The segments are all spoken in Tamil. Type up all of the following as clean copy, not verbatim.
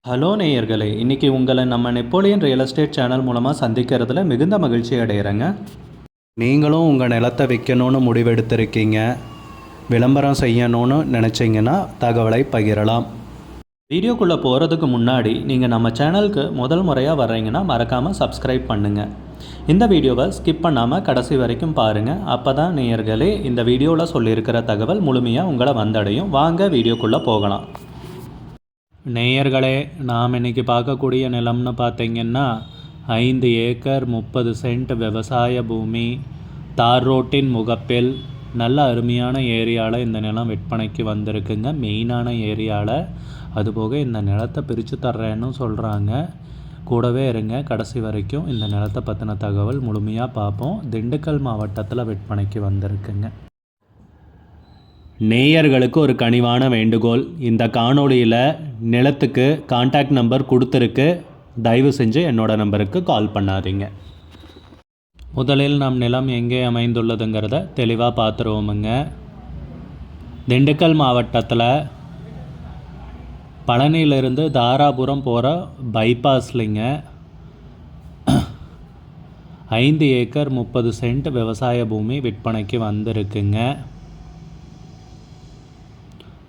ஹலோ நேயர்களே, இன்றைக்கி உங்களை நம்ம நெப்போலியன் ரியல் எஸ்டேட் சேனல் மூலமாக சந்திக்கிறதுல மிகுந்த மகிழ்ச்சி அடைகிறேங்க. நீங்களும் உங்கள் நிலத்தை விற்கணும்னு முடிவெடுத்திருக்கீங்க, விளம்பரம் செய்யணும்னு நினச்சிங்கன்னா தகவலை பகிரலாம். வீடியோக்குள்ளே போகிறதுக்கு முன்னாடி நீங்கள் நம்ம சேனலுக்கு முதல் முறையாக வர்றீங்கன்னா மறக்காமல் சப்ஸ்கிரைப் பண்ணுங்கள். இந்த வீடியோவை ஸ்கிப் பண்ணாமல் கடைசி வரைக்கும் பாருங்கள். அப்போ தான் நேயர்களே இந்த வீடியோவில் சொல்லியிருக்கிற தகவல் முழுமையாக உங்களை வந்தடையும். வாங்க வீடியோக்குள்ளே போகலாம். நேயர்களே, நாம் இன்றைக்கி பார்க்கக்கூடிய நிலம்னு பார்த்திங்கன்னா 5 ஏக்கர் 30 சென்ட் விவசாய பூமி, தார் ரோட்டின் முகப்பில் நல்ல அருமையான ஏரியாவில் இந்த நிலம் விற்பனைக்கு வந்திருக்குங்க. மெயினான ஏரியாவில். அதுபோக இந்த நிலத்தை பிரித்து தர்றேன்னு சொல்கிறாங்க. கூடவே இருங்க, கடைசி வரைக்கும் இந்த நிலத்தை பற்றின தகவல் முழுமையாக பார்ப்போம். திண்டுக்கல் மாவட்டத்தில் விற்பனைக்கு வந்திருக்குங்க. நேயர்களுக்கு ஒரு கனிவான வேண்டுகோள், இந்த காணொளியில் நிலத்துக்கு கான்டாக்ட் நம்பர் கொடுத்துருக்கு, தயவு செஞ்சு என்னோடய நம்பருக்கு கால் பண்ணாதீங்க. முதலில் நம் நிலம் எங்கே அமைந்துள்ளதுங்கிறத தெளிவாக பார்த்துருவோமுங்க. திண்டுக்கல் மாவட்டத்தில் பழனியிலிருந்து தாராபுரம் போகிற பைபாஸ்லிங்க 5 ஏக்கர் 30 சென்ட் விவசாய பூமி விற்பனைக்கு வந்திருக்குங்க.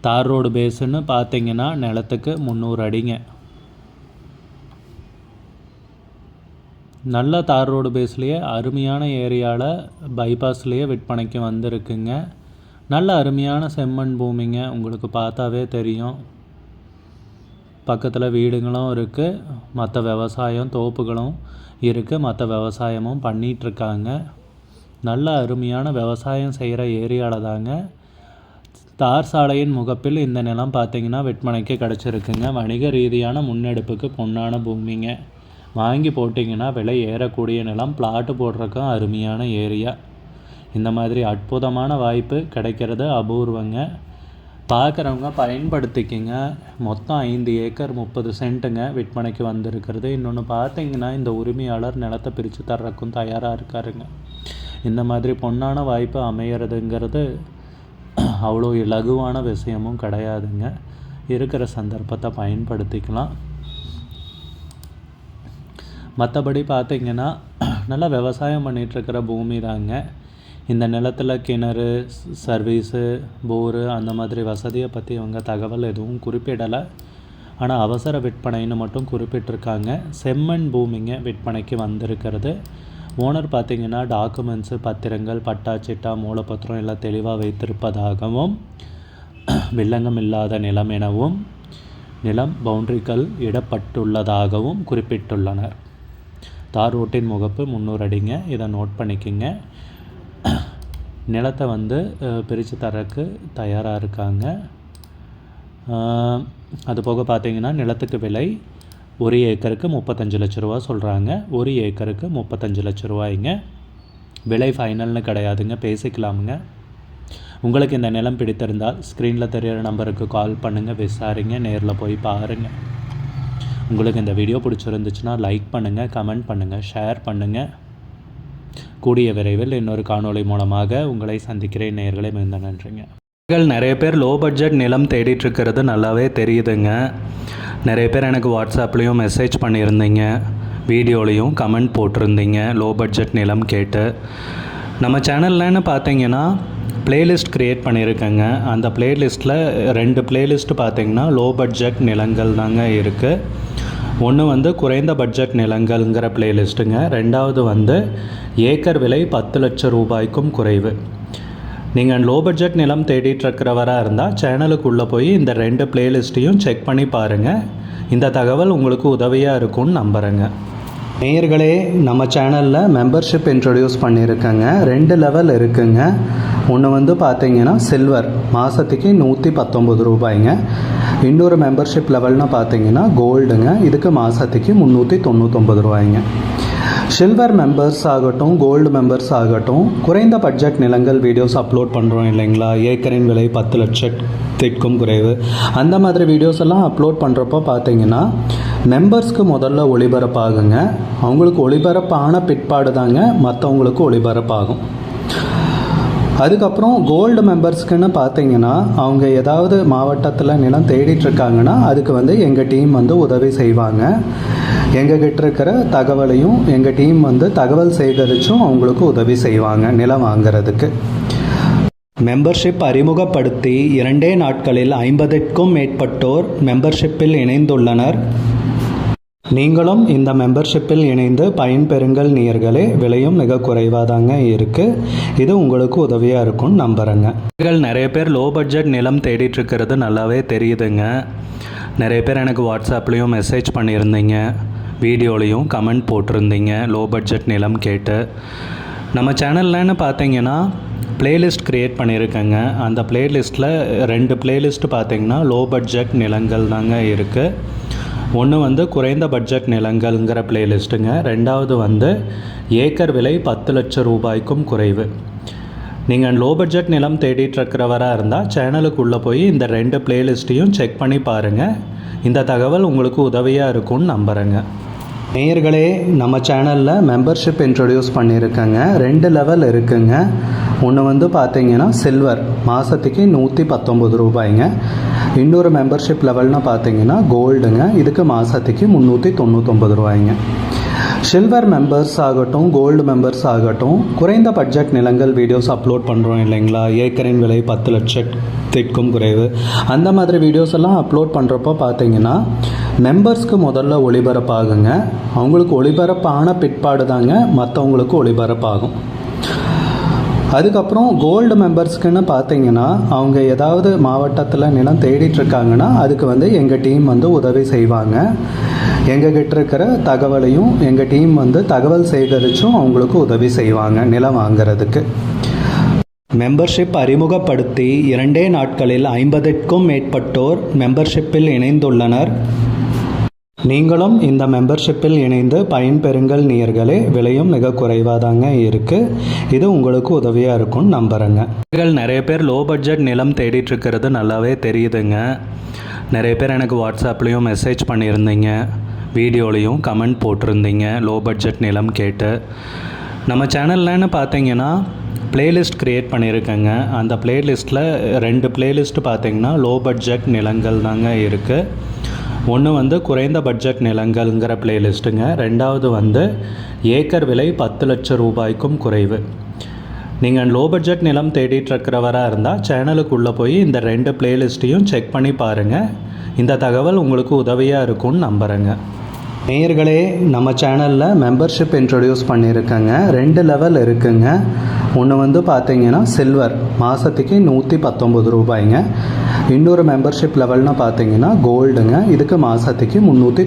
தார் ரோடு பேஸுன்னு பார்த்தீங்கன்னா நிலத்துக்கு 300 அடிங்க. நல்ல தார் ரோடு பேஸ்லேயே அருமையான ஏரியாவில் பைபாஸ்லேயே விற்பனைக்கு வந்திருக்குங்க. நல்ல அருமையான செம்மண் பூமிங்க, உங்களுக்கு பார்த்தாவே தெரியும். பக்கத்தில் வீடுகளும் இருக்குது, மற்ற விவசாயம் தோப்புகளும் இருக்குது, மற்ற விவசாயமும் பண்ணிகிட்ருக்காங்க. நல்ல அருமையான விவசாயம் செய்கிற ஏரியாவில் தாங்க தார் சாலையின் முகப்பில் இந்த நிலம் பார்த்திங்கன்னா விற்பனைக்கு கிடச்சிருக்குங்க. வணிக ரீதியான முன்னெடுப்புக்கு பொன்னான பூமிங்க. வாங்கி போட்டிங்கன்னா விலை ஏறக்கூடிய நிலம். பிளாட்டு போடுறதுக்கும் அருமையான ஏரியா. இந்த மாதிரி அற்புதமான வாய்ப்பு கிடைக்கிறது அபூர்வங்க. பார்க்குறவங்க பயன்படுத்திக்கிங்க. மொத்தம் 5 ஏக்கர் 30 சென்ட்டுங்க விற்பனைக்கு வந்திருக்கிறது. இன்னொன்று பார்த்திங்கன்னா இந்த உரிமையாளர் நிலத்தை பிரித்து தர்றதுக்கும் தயாராக இருக்காருங்க. இந்த மாதிரி பொன்னான வாய்ப்பு அமையிறதுங்கிறது அவ்வளோ இலகுவான விஷயமும் கிடையாதுங்க. இருக்கிற சந்தர்ப்பத்தை பயன்படுத்திக்கலாம். மற்றபடி பார்த்திங்கன்னா நல்லா விவசாயம் பண்ணிகிட்ருக்கிற பூமி தாங்க. இந்த நிலத்தில் கிணறு, சர்வீஸு, போரு அந்த மாதிரி வசதியை பற்றி அவங்க தகவல் எதுவும் குறிப்பிடலை. ஆனால் அவசர விற்பனைன்னு மட்டும் குறிப்பிட்டிருக்காங்க. செம்மண் பூமிங்க விற்பனைக்கு வந்திருக்கிறது. ஓனர் பார்த்திங்கன்னா டாக்குமெண்ட்ஸு, பத்திரங்கள், பட்டா சிட்டா, மூலப்பத்திரம் எல்லாம் தெளிவாக வைத்திருப்பதாகவும், வில்லங்கம் இல்லாத நிலம் எனவும், நிலம் பவுண்ட்ரிகள் இடப்பட்டுள்ளதாகவும் குறிப்பிட்டுள்ளனர். தார் ரோட்டின் முகப்பு 300 அடிங்க. இதை நோட் பண்ணிக்கிங்க. நிலத்தை பிரித்து தரக்கு தயாராக இருக்காங்க. அதுபோக பார்த்திங்கன்னா நிலத்துக்கு விலை 1 ஏக்கருக்கு 35 லட்ச ரூபா சொல்கிறாங்க. 1 ஏக்கருக்கு 35 லட்ச ரூபாய்ங்க. விலை ஃபைனல்னு கிடையாதுங்க, பேசிக்கலாமுங்க. உங்களுக்கு இந்த நிலம் பிடித்திருந்தால் ஸ்க்ரீனில் தெரிகிற நம்பருக்கு கால் பண்ணுங்கள், விசாரிங்க, நேரில் போய் பாருங்கள். உங்களுக்கு இந்த வீடியோ பிடிச்சிருந்துச்சுன்னா லைக் பண்ணுங்கள், கமெண்ட் பண்ணுங்கள், ஷேர் பண்ணுங்கள். கூடிய விரைவில் இன்னொரு காணொளி மூலமாக உங்களை சந்திக்கிறேன். நேயர்களே, மிகுந்த நன்றிங்க. நிறைய பேர் லோ பட்ஜெட் நிலம் தேடிட்டுருக்கிறது நல்லாவே தெரியுதுங்க. நிறைய பேர் எனக்கு வாட்ஸ்அப்லேயும் மெசேஜ் பண்ணியிருந்தீங்க, வீடியோலையும் கமெண்ட் போட்டிருந்தீங்க லோ பட்ஜெட் நிலம் கேட்டு. நம்ம சேனல்லன்னு பார்த்தீங்கன்னா ப்ளேலிஸ்ட் க்ரியேட் பண்ணியிருக்கேங்க. அந்த ப்ளேலிஸ்ட்டில் 2 ப்ளேலிஸ்ட்டு பார்த்திங்கன்னா லோ பட்ஜெட் நிலங்கள் தாங்க இருக்குது. ஒன்று குறைந்த பட்ஜெட் நிலங்கள்ங்கிற ப்ளேலிஸ்ட்டுங்க. 2வது ஏக்கர் விலை 10 லட்சம் ரூபாய்க்கும் குறைவு. நீங்கள் லோ பட்ஜெட் நிலம் தேடிட்டுருக்கிறவராக இருந்தால் சேனலுக்குள்ளே போய் இந்த 2 ப்ளேலிஸ்ட்டையும் செக் பண்ணி பாருங்கள். இந்த தகவல் உங்களுக்கு உதவியாக இருக்கும்னு நம்புகிறேங்க. நேயர்களே, நம்ம சேனலில் மெம்பர்ஷிப் இன்ட்ரடியூஸ் பண்ணியிருக்கேங்க. 2 லெவல் இருக்குங்க. ஒன்று பார்த்திங்கன்னா சில்வர், மாதத்துக்கு 119 ரூபாய்ங்க. இன்னொரு மெம்பர்ஷிப் லெவல்னால் பார்த்திங்கன்னா கோல்டுங்க. இதுக்கு மாதத்துக்கு 399 ரூபாய்ங்க. சில்வர் மெம்பர்ஸ் ஆகட்டும், கோல்டு மெம்பர்ஸ் ஆகட்டும், குறைந்த பட்ஜெட் நிலங்கள் வீடியோஸ் அப்லோட் பண்ணுறோம் இல்லைங்களா, ஏக்கரின் விலை 10 லட்சத்திற்கும் குறைவு, அந்த மாதிரி வீடியோஸ் எல்லாம் அப்லோட் பண்ணுறப்போ பார்த்தீங்கன்னா மெம்பர்ஸ்க்கு முதல்ல ஒளிபரப்பாகுங்க. அவங்களுக்கு ஒளிபரப்பான பிற்பாடு தாங்க மற்றவங்களுக்கு ஒளிபரப்பாகும். அதுக்கப்புறம் கோல்டு மெம்பர்ஸ்க்குன்னு பார்த்தீங்கன்னா அவங்க ஏதாவது மாவட்டத்தில் நிலம் தேடிட்டுருக்காங்கன்னா அதுக்கு வந்து எங்கள் டீம் வந்து உதவி செய்வாங்க. எங்ககிட்ட இருக்கிற தகவலையும் எங்கள் டீம் வந்து தகவல் சேகரித்தும் அவங்களுக்கு உதவி செய்வாங்க நிலம் வாங்கிறதுக்கு. மெம்பர்ஷிப் அறிமுகப்படுத்தி 2 நாட்களில் 50க்கும் மேற்பட்டோர் மெம்பர்ஷிப்பில் இணைந்துள்ளனர். நீங்களும் இந்த மெம்பர்ஷிப்பில் இணைந்து பயன்பெறுங்கள் நேயர்களே. விலையும் மிக குறைவாதாங்க இருக்குது. இது உங்களுக்கு உதவியாக இருக்கும்னு நம்புகிறேங்க. நிறைய பேர் லோ பட்ஜெட் நிலம் தேடிட்டு இருக்கிறது நல்லாவே தெரியுதுங்க. நிறைய பேர் எனக்கு வாட்ஸ்அப்லேயும் மெசேஜ் பண்ணியிருந்தீங்க, வீடியோலையும் கமெண்ட் போட்டிருந்தீங்க லோ பட்ஜெட் நிலம் கேட்டு. நம்ம சேனல்லன்னு பார்த்தீங்கன்னா பிளேலிஸ்ட் க்ரியேட் பண்ணியிருக்கேங்க. அந்த பிளேலிஸ்ட்டில் 2 பிளேலிஸ்ட்டு பார்த்தீங்கன்னா லோ பட்ஜெட் நிலங்கள் தாங்க இருக்குது. ஒன்று வந்து குறைந்த பட்ஜெட் நிலங்கள்ங்கிற பிளேலிஸ்ட்டுங்க. 2வது வந்து ஏக்கர் விலை 10 லட்சம் ரூபாய்க்கும் குறைவு. நீங்கள் லோ பட்ஜெட் நிலம் தேடிட்டுருக்கிறவராக இருந்தால் சேனலுக்குள்ளே போய் இந்த 2 பிளேலிஸ்ட்டையும் செக் பண்ணி பாருங்கள். இந்த தகவல் உங்களுக்கு உதவியாக இருக்கும்னு நம்புகிறேங்க. நேயர்களே, நம்ம சேனலில் மெம்பர்ஷிப் இன்ட்ரடியூஸ் பண்ணியிருக்கேங்க. 2 லெவல் இருக்குங்க. ஒன்று வந்து பார்த்தீங்கன்னா சில்வர், மாதத்துக்கு 119 ரூபாய்ங்க. இன்னொரு மெம்பர்ஷிப் லெவல்னு பார்த்தீங்கன்னா கோல்டுங்க, இதுக்கு மாதத்துக்கு 399 ரூபாய்ங்க. சில்வர் மெம்பர்ஸ் ஆகட்டும், கோல்டு மெம்பர்ஸ் ஆகட்டும், குறைந்த பட்ஜெட் நிலங்கள் வீடியோஸ் அப்லோட் பண்ணுறோம் இல்லைங்களா, ஏக்கரின் விலை 10 லட்சத்திற்கும் குறைவு, அந்த மாதிரி வீடியோஸ் எல்லாம் அப்லோட் பண்ணுறப்போ பார்த்தீங்கன்னா மெம்பர்ஸ்க்கு முதல்ல ஒளிபரப்பாகுங்க. அவங்களுக்கு ஒளிபரப்பான பிற்பாடு தாங்க மற்றவங்களுக்கு ஒளிபரப்பாகும். அதுக்கப்புறம் கோல்டு மெம்பர்ஸ்க்குன்னு பார்த்தீங்கன்னா அவங்க ஏதாவது மாவட்டத்தில் நிலம் தேடிட்டுருக்காங்கன்னா அதுக்கு வந்து எங்கள் டீம் வந்து உதவி செய்வாங்க. எங்ககிட்ட இருக்கிற தகவலையும் எங்கள் டீம் வந்து தகவல் சேகரித்தும் அவங்களுக்கு உதவி செய்வாங்க நிலம் வாங்கிறதுக்கு. மெம்பர்ஷிப் அறிமுகப்படுத்தி 2 நாட்களில் 50க்கும் மேற்பட்டோர் மெம்பர்ஷிப்பில் இணைந்துள்ளனர். நீங்களும் இந்த மெம்பர்ஷிப்பில் இணைந்து பயன்பெறுங்கள் நேயர்களே. விலையும் மிக குறைவாதாங்க இருக்குது. இது உங்களுக்கு உதவியாக இருக்கும்னு நம்புகிறேங்க. நிறைய பேர் லோ பட்ஜெட் நிலம் தேடிட்டு இருக்கிறது நல்லாவே தெரியுதுங்க. நிறைய பேர் எனக்கு வாட்ஸ்அப்லேயும் மெசேஜ் பண்ணியிருந்தீங்க, வீடியோலையும் கமெண்ட் போட்டிருந்தீங்க லோ பட்ஜெட் நிலம் கேட்டு. நம்ம சேனல்லன்னு பார்த்தீங்கன்னா பிளேலிஸ்ட் க்ரியேட் பண்ணியிருக்கேங்க. அந்த பிளேலிஸ்ட்டில் 2 பிளேலிஸ்ட்டு பார்த்தீங்கன்னா லோ பட்ஜெட் நிலங்கள் தாங்க இருக்குது. ஒன்று வந்து குறைந்த பட்ஜெட் நிலங்கள்ங்கிற பிளேலிஸ்ட்டுங்க. 2வது வந்து ஏக்கர் விலை 10 லட்சம் ரூபாய்க்கும் குறைவு. நீங்கள் லோ பட்ஜெட் நிலம் தேடிட்டுருக்கிறவராக இருந்தால் சேனலுக்குள்ளே போய் இந்த 2 பிளேலிஸ்ட்டையும் செக் பண்ணி பாருங்கள். இந்த தகவல் உங்களுக்கு உதவியாக இருக்கும்னு நம்புகிறேங்க. நேயர்களே, நம்ம சேனலில் மெம்பர்ஷிப் இன்ட்ரடியூஸ் பண்ணியிருக்கேங்க. 2 லெவல் இருக்குங்க. ஒன்று வந்து பார்த்தீங்கன்னா சில்வர், மாதத்துக்கு 119 ரூபாய்ங்க. இன்னொரு மெம்பர்ஷிப் லெவல்னு பார்த்தீங்கன்னா கோல்டுங்க, இதுக்கு மாதத்துக்கு 300